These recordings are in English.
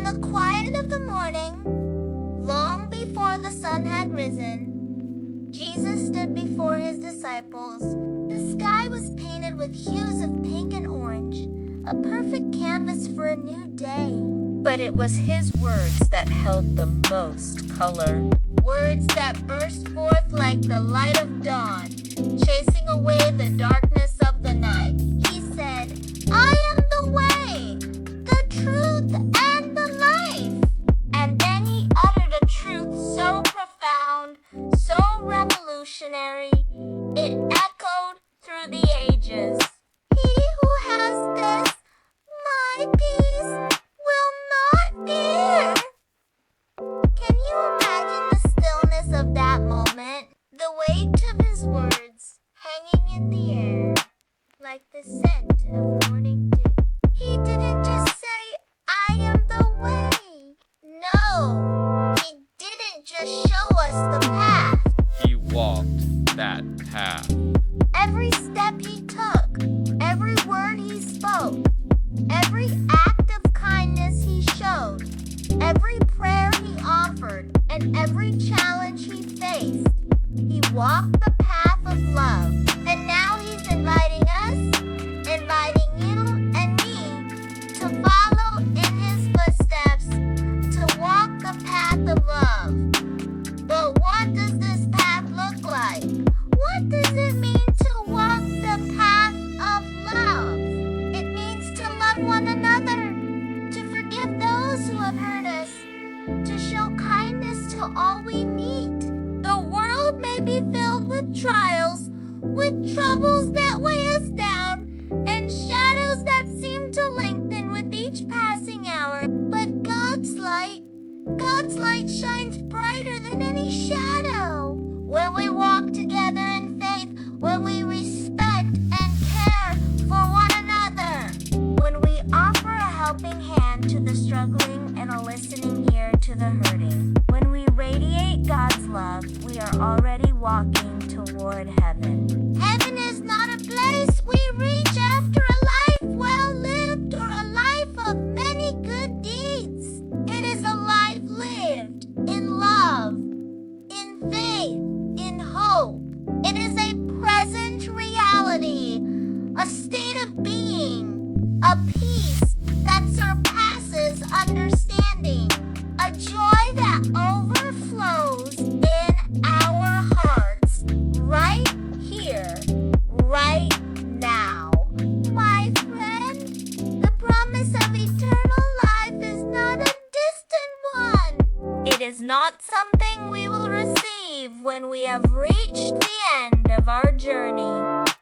In the quiet of the morning, long before the sun had risen, Jesus stood before his disciples. The sky was painted with hues of pink and orange, a perfect canvas for a new day. But it was his words that held the most color. Words that burst forth like the light of dawn, chasing away the darkness of the night. He said, "I am the way, the truth, and the life." And then he uttered a truth so profound, so revolutionary, it echoed through the ages. He who has this, my peace, will not fear. Can you imagine the stillness of that moment? The weight of his words hanging in the air like the scent of morning dew. He didn't just say, "I am the way." No, he didn't just show us the path. He walked that path. Every step he took, every word he spoke, every act of kindness he showed, every prayer he offered, and every challenge he faced, he walked the path of love. And now he's inviting us, inviting you and me to follow in his footsteps, to walk the path of love. But what does this path look like? What does it mean to walk the path of love? It means to love one another, to forgive those who have hurt us, to show kindness to all we meet. The world may be filled with trials, with troubles that weigh us down, and shadows that seem to lengthen with each passing hour. But God's light shines brighter than any shadow. When we walk together in faith, when we respect and care for one another, when we offer a helping hand to the struggling and a listening ear to the hurting, when we radiate God's love, we are already walking toward heaven. Heaven is not a place we reach after a life well lived or a life of many good deeds. It is a life lived in love, in faith, in hope. It is a present reality, a state of being, a peace that surpasses understanding, a joy that overflows in our hearts, right here, right now. My friend, the promise of eternal life is not a distant one. It is not something we will receive when we have reached the end of our journey.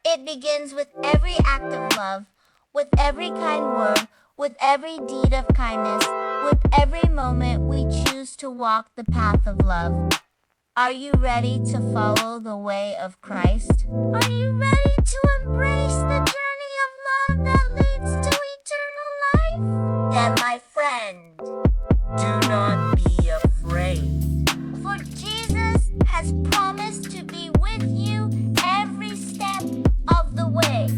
It begins with every act of love, with every kind word, with every deed of kindness, with every moment we choose to walk the path of love. Are you ready to follow the way of Christ? Are you ready to embrace the journey of love that leads to eternal life? Then, my friend, Do not be afraid. for Jesus has promised to be with you every step of the way.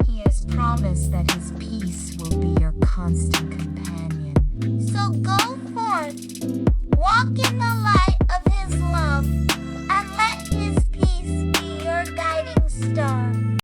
He has promised that his peace will be your constant companion.